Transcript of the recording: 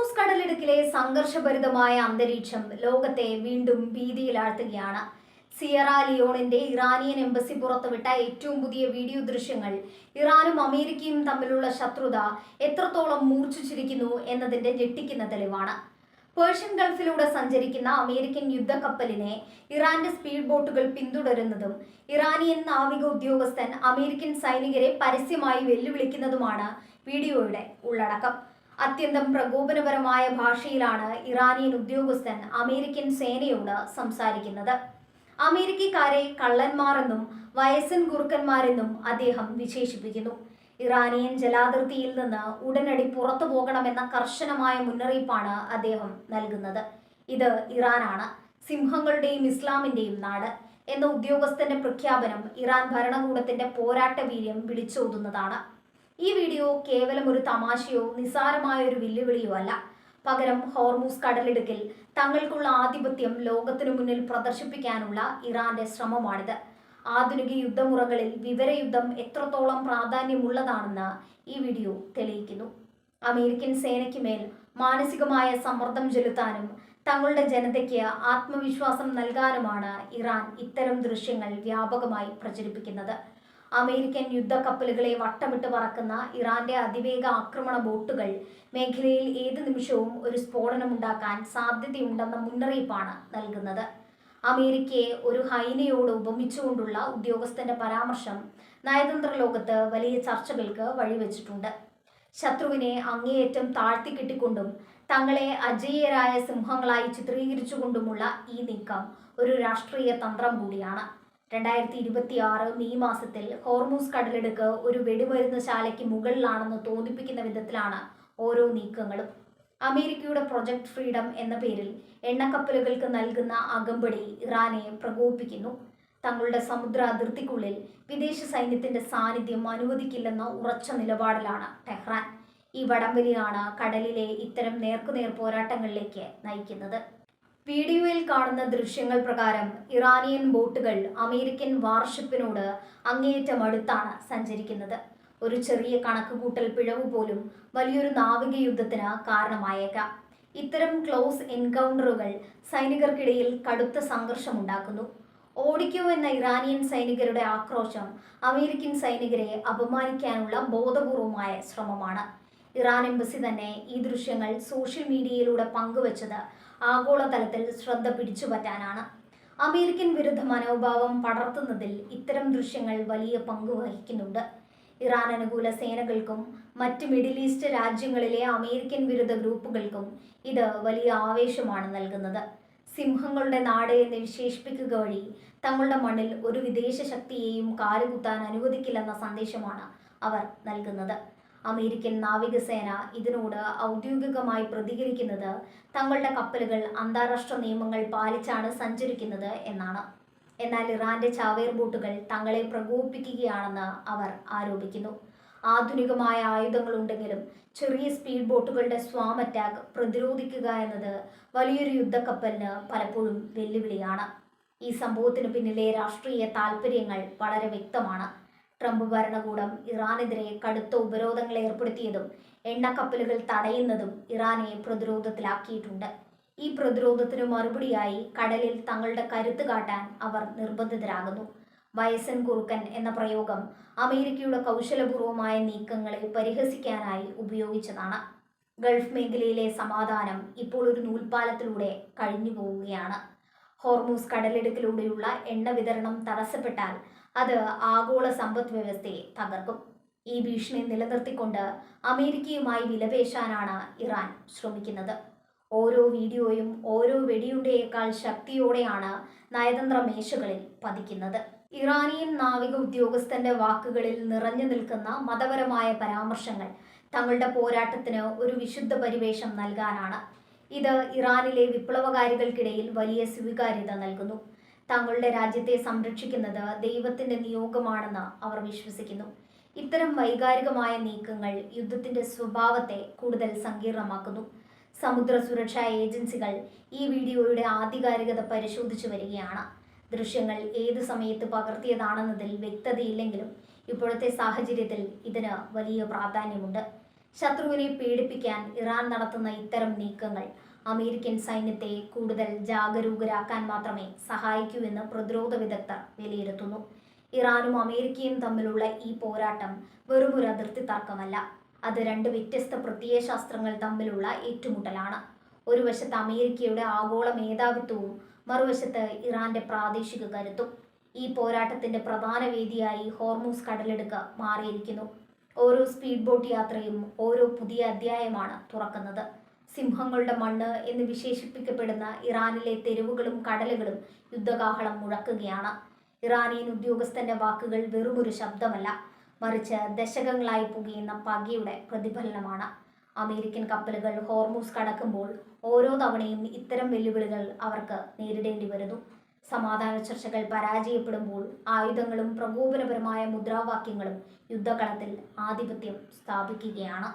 Hormuz കടലിടുക്കിലെ സംഘർഷഭരിതമായ അന്തരീക്ഷം ലോകത്തെ വീണ്ടും ഭീതിയിലാഴ്ത്തുകയാണ്. സിയറ ലിയോണിന്റെ ഇറാനിയൻ എംബസി പുറത്തുവിട്ട ഏറ്റവും പുതിയ വീഡിയോ ദൃശ്യങ്ങൾ ഇറാനും അമേരിക്കയും തമ്മിലുള്ള ശത്രുത എത്രത്തോളം മൂർച്ഛിച്ചിരിക്കുന്നു എന്നതിന്റെ ഞെട്ടിക്കുന്ന തെളിവാണ്. പേർഷ്യൻ ഗൾഫിലൂടെ സഞ്ചരിക്കുന്ന അമേരിക്കൻ യുദ്ധക്കപ്പലിനെ ഇറാന്റെ സ്പീഡ് ബോട്ടുകൾ പിന്തുടരുന്നതും ഇറാനിയൻ നാവിക ഉദ്യോഗസ്ഥൻ അമേരിക്കൻ സൈനികരെ പരസ്യമായി വെല്ലുവിളിക്കുന്നതുമാണ് വീഡിയോയുടെ ഉള്ളടക്കം. അത്യന്തം പ്രകോപനപരമായ ഭാഷയിലാണ് ഇറാനിയൻ ഉദ്യോഗസ്ഥൻ അമേരിക്കൻ സേനയോട് സംസാരിക്കുന്നത്. അമേരിക്കക്കാരെ കള്ളന്മാരെന്നും വയസ്സൻ കുറുക്കന്മാരെന്നും അദ്ദേഹം വിശേഷിപ്പിക്കുന്നു. ഇറാനിയൻ ജലാതിർത്തിയിൽ നിന്ന് ഉടനടി പുറത്തു പോകണമെന്ന കർശനമായ മുന്നറിയിപ്പാണ് അദ്ദേഹം നൽകുന്നത്. ഇത് ഇറാനാണ്, സിംഹങ്ങളുടെയും ഇസ്ലാമിന്റെയും നാട് എന്ന ഉദ്യോഗസ്ഥന്റെ പ്രഖ്യാപനം ഇറാൻ ഭരണകൂടത്തിന്റെ പോരാട്ട വീര്യം വിളിച്ചോതുന്നതാണ്. ഈ വീഡിയോ കേവലം ഒരു തമാശയോ നിസാരമായ ഒരു വെല്ലുവിളിയോ അല്ല. പകരം ഹോർമൂസ് കടലിടുക്കിൽ തങ്ങൾക്കുള്ള ആധിപത്യം ലോകത്തിനു മുന്നിൽ പ്രദർശിപ്പിക്കാനുള്ള ഇറാന്റെ ശ്രമമാണിത്. ആധുനിക യുദ്ധമുറകളിൽ വിവരയുദ്ധം എത്രത്തോളം പ്രാധാന്യമുള്ളതാണെന്ന് ഈ വീഡിയോ തെളിയിക്കുന്നു. അമേരിക്കൻ സേനയ്ക്ക് മേൽ മാനസികമായ സമ്മർദ്ദം ചെലുത്താനും തങ്ങളുടെ ജനതയ്ക്ക് ആത്മവിശ്വാസം നൽകാനുമാണ് ഇറാൻ ഇത്തരം ദൃശ്യങ്ങൾ വ്യാപകമായി പ്രചരിപ്പിക്കുന്നത്. അമേരിക്കൻ യുദ്ധക്കപ്പലുകളെ വട്ടമിട്ട് പറക്കുന്ന ഇറാന്റെ അതിവേഗ ആക്രമണ ബോട്ടുകൾ മേഖലയിൽ ഏത് നിമിഷവും ഒരു സ്ഫോടനമുണ്ടാക്കാൻ സാധ്യതയുണ്ടെന്ന മുന്നറിയിപ്പാണ് നൽകുന്നത്. അമേരിക്കയെ ഒരു ഹൈനയോട് ഉപമിച്ചുകൊണ്ടുള്ള ഉദ്യോഗസ്ഥന്റെ പരാമർശം നയതന്ത്ര ലോകത്ത് വലിയ ചർച്ചകൾക്ക് വഴിവെച്ചിട്ടുണ്ട്. ശത്രുവിനെ അങ്ങേയറ്റം താഴ്ത്തിക്കെട്ടിക്കൊണ്ടും തങ്ങളെ അജയ്യരായ സിംഹങ്ങളായി ചിത്രീകരിച്ചുകൊണ്ടുമുള്ള ഈ നീക്കം ഒരു രാഷ്ട്രീയ തന്ത്രം കൂടിയാണ്. 2026 മെയ് മാസത്തിൽ ഹോർമൂസ് കടലിടുക്ക് ഒരു വെടിമരുന്ന് ശാലയ്ക്ക് മുകളിലാണെന്ന് തോന്നിപ്പിക്കുന്ന വിധത്തിലാണ് ഓരോ നീക്കങ്ങളും. അമേരിക്കയുടെ പ്രൊജക്ട് ഫ്രീഡം എന്ന പേരിൽ എണ്ണക്കപ്പലുകൾക്ക് നൽകുന്ന അകമ്പടി ഇറാനെ പ്രകോപിപ്പിക്കുന്നു. തങ്ങളുടെ സമുദ്ര അതിർത്തിക്കുള്ളിൽ വിദേശ സൈന്യത്തിന്റെ സാന്നിധ്യം അനുവദിക്കില്ലെന്ന ഉറച്ച നിലപാടിലാണ് ടെഹ്റാൻ. ഈ വടംവലിയാണ് കടലിലെ ഇത്തരം നേർക്കുനേർ പോരാട്ടങ്ങളിലേക്ക് നയിക്കുന്നത്. വീഡിയോയിൽ കാണുന്ന ദൃശ്യങ്ങൾ പ്രകാരം ഇറാനിയൻ ബോട്ടുകൾ അമേരിക്കൻ വാർഷിപ്പിനോട് അങ്ങേയറ്റം അടുത്താണ് സഞ്ചരിക്കുന്നത്. ഒരു ചെറിയ കണക്കുകൂട്ടൽ പിഴവ് പോലും വലിയൊരു നാവിക യുദ്ധത്തിന് കാരണമായേക്കാം. ഇത്തരം ക്ലോസ് എൻകൗണ്ടറുകൾ സൈനികർക്കിടയിൽ കടുത്ത സംഘർഷമുണ്ടാക്കുന്നു. ഓടിക്കോ എന്ന ഇറാനിയൻ സൈനികരുടെ ആക്രോശം അമേരിക്കൻ സൈനികരെ അപമാനിക്കാനുള്ള ബോധപൂർവമായ ശ്രമമാണ്. ഇറാൻ എംബസി തന്നെ ഈ ദൃശ്യങ്ങൾ സോഷ്യൽ മീഡിയയിലൂടെ പങ്കുവച്ചത് ആഗോളതലത്തിൽ ശ്രദ്ധ പിടിച്ചുപറ്റാനാണ്. അമേരിക്കൻ വിരുദ്ധ മനോഭാവം പടർത്തുന്നതിൽ ഇത്തരം ദൃശ്യങ്ങൾ വലിയ പങ്ക് വഹിക്കുന്നുണ്ട്. ഇറാൻ അനുകൂല സേനകൾക്കും മറ്റ് മിഡിൽ ഈസ്റ്റ് രാജ്യങ്ങളിലെ അമേരിക്കൻ വിരുദ്ധ ഗ്രൂപ്പുകൾക്കും ഇത് വലിയ ആവേശമാണ് നൽകുന്നത്. സിംഹങ്ങളുടെ നാട് എന്ന് വിശേഷിപ്പിക്കുക വഴി തങ്ങളുടെ മണ്ണിൽ ഒരു വിദേശ ശക്തിയെയും കാലുകുത്താൻ അനുവദിക്കില്ലെന്ന സന്ദേശമാണ് അവർ നൽകുന്നത്. അമേരിക്കൻ നാവികസേന ഇതിനോട് ഔദ്യോഗികമായി പ്രതികരിക്കുന്നത് തങ്ങളുടെ കപ്പലുകൾ അന്താരാഷ്ട്ര നിയമങ്ങൾ പാലിച്ചാണ് സഞ്ചരിക്കുന്നത് എന്നാണ്. എന്നാൽ ഇറാന്റെ ചാവേർ ബോട്ടുകൾ തങ്ങളെ പ്രകോപിപ്പിക്കുകയാണെന്ന് അവർ ആരോപിക്കുന്നു. ആധുനികമായ ആയുധങ്ങളുണ്ടെങ്കിലും ചെറിയ സ്പീഡ് ബോട്ടുകളുടെ സ്വാം അറ്റാക്ക് പ്രതിരോധിക്കുക എന്നത് വലിയൊരു യുദ്ധക്കപ്പലിന് പലപ്പോഴും വെല്ലുവിളിയാണ്. ഈ സംഭവത്തിന് പിന്നിലെ രാഷ്ട്രീയ താൽപ്പര്യങ്ങൾ വളരെ വ്യക്തമാണ്. ട്രംപ് ഭരണകൂടം ഇറാനെതിരെ കടുത്ത ഉപരോധങ്ങൾ ഏർപ്പെടുത്തിയതും എണ്ണക്കപ്പലുകൾ തടയുന്നതും ഇറാനെ പ്രതിരോധത്തിലാക്കിയിട്ടുണ്ട്. ഈ പ്രതിരോധത്തിന് മറുപടിയായി കടലിൽ തങ്ങളുടെ കരുത്ത് കാട്ടാൻ അവർ നിർബന്ധിതരാകുന്നു. വയസ്സൻ കുറുക്കൻ എന്ന പ്രയോഗം അമേരിക്കയുടെ കൗശലപൂർവമായ നീക്കങ്ങളെ പരിഹസിക്കാനായി ഉപയോഗിച്ചതാണ്. ഗൾഫ് മേഖലയിലെ സമാധാനം ഇപ്പോൾ ഒരു നൂൽപ്പാലത്തിലൂടെ കഴിഞ്ഞു പോവുകയാണ്. ഹോർമൂസ് കടലിടുക്കിലൂടെയുള്ള എണ്ണ വിതരണം തടസ്സപ്പെട്ടാൽ അത് ആഗോള സമ്പദ് വ്യവസ്ഥയെ തകർക്കും. ഈ ഭീഷണി നിലനിർത്തിക്കൊണ്ട് അമേരിക്കയുമായി വിലപേശാനാണ് ഇറാൻ ശ്രമിക്കുന്നത്. ഓരോ വീഡിയോയും ഓരോ വെടിയുണ്ടയേക്കാൾ ശക്തിയോടെയാണ് നയതന്ത്ര മേശകളിൽ പതിക്കുന്നത്. ഇറാനിയൻ നാവിക ഉദ്യോഗസ്ഥന്റെ വാക്കുകളിൽ നിറഞ്ഞു നിൽക്കുന്ന മതപരമായ പരാമർശങ്ങൾ തങ്ങളുടെ പോരാട്ടത്തിന് ഒരു വിശുദ്ധ പരിവേഷം നൽകാനാണ്. ഇത് ഇറാനിലെ വിപ്ലവകാരികൾക്കിടയിൽ വലിയ സ്വീകാര്യത നൽകുന്നു. തങ്ങളുടെ രാജ്യത്തെ സംരക്ഷിക്കുന്നത് ദൈവത്തിന്റെ നിയോഗമാണെന്ന് അവർ വിശ്വസിക്കുന്നു. ഇത്തരം വൈകാരികമായ നീക്കങ്ങൾ യുദ്ധത്തിന്റെ സ്വഭാവത്തെ കൂടുതൽ സങ്കീർണമാക്കുന്നു. സമുദ്ര സുരക്ഷാ ഏജൻസികൾ ഈ വീഡിയോയുടെ ആധികാരികത പരിശോധിച്ചു വരികയാണ്. ദൃശ്യങ്ങൾ ഏത് സമയത്ത് പകർത്തിയതാണെന്നതിൽ വ്യക്തതയില്ലെങ്കിലും ഇപ്പോഴത്തെ സാഹചര്യത്തിൽ ഇതിന് വലിയ പ്രാധാന്യമുണ്ട്. ശത്രുവിനെ പേടിപ്പിക്കാൻ ഇറാൻ നടത്തുന്ന ഇത്തരം നീക്കങ്ങൾ അമേരിക്കൻ സൈന്യത്തെ കൂടുതൽ ജാഗരൂകരാക്കാൻ മാത്രമേ സഹായിക്കൂ എന്ന് പ്രതിരോധ വിദഗ്ധർ വിലയിരുത്തുന്നു. ഇറാനും അമേരിക്കയും തമ്മിലുള്ള ഈ പോരാട്ടം വെറുമൊരു അതിർത്തി തർക്കമല്ല. അത് രണ്ട് വ്യത്യസ്ത പ്രത്യയശാസ്ത്രങ്ങൾ തമ്മിലുള്ള ഏറ്റുമുട്ടലാണ്. ഒരു വശത്ത് അമേരിക്കയുടെ ആഗോള മേധാവിത്വവും മറുവശത്ത് ഇറാന്റെ പ്രാദേശിക കരുത്തും. ഈ പോരാട്ടത്തിന്റെ പ്രധാന വേദിയായി ഹോർമൂസ് കടലിടുക്ക് മാറിയിരിക്കുന്നു. ഓരോ സ്പീഡ് ബോട്ട് യാത്രയും ഓരോ പുതിയ അധ്യായമാണ് തുറക്കുന്നത്. സിംഹങ്ങളുടെ മണ്ണ് എന്ന് വിശേഷിപ്പിക്കപ്പെടുന്ന ഇറാനിലെ തെരുവുകളും കടലുകളും യുദ്ധകാഹളം മുഴക്കുകയാണ്. ഇറാനിയൻ ഉദ്യോഗസ്ഥന്റെ വാക്കുകൾ വെറുമൊരു ശബ്ദമല്ല, മറിച്ച് ദശകങ്ങളായി പുകയുന്ന പകയുടെ പ്രതിഫലനമാണ്. അമേരിക്കൻ കപ്പലുകൾ ഹോർമൂസ് കടക്കുമ്പോൾ ഓരോ തവണയും ഇത്തരം വെല്ലുവിളികൾ അവർക്ക് നേരിടേണ്ടി വരുന്നു. സമാധാന ചർച്ചകൾ പരാജയപ്പെടുമ്പോൾ ആയുധങ്ങളും പ്രകോപനപരമായ മുദ്രാവാക്യങ്ങളും യുദ്ധകളത്തിൽ ആധിപത്യം സ്ഥാപിക്കുകയാണ്.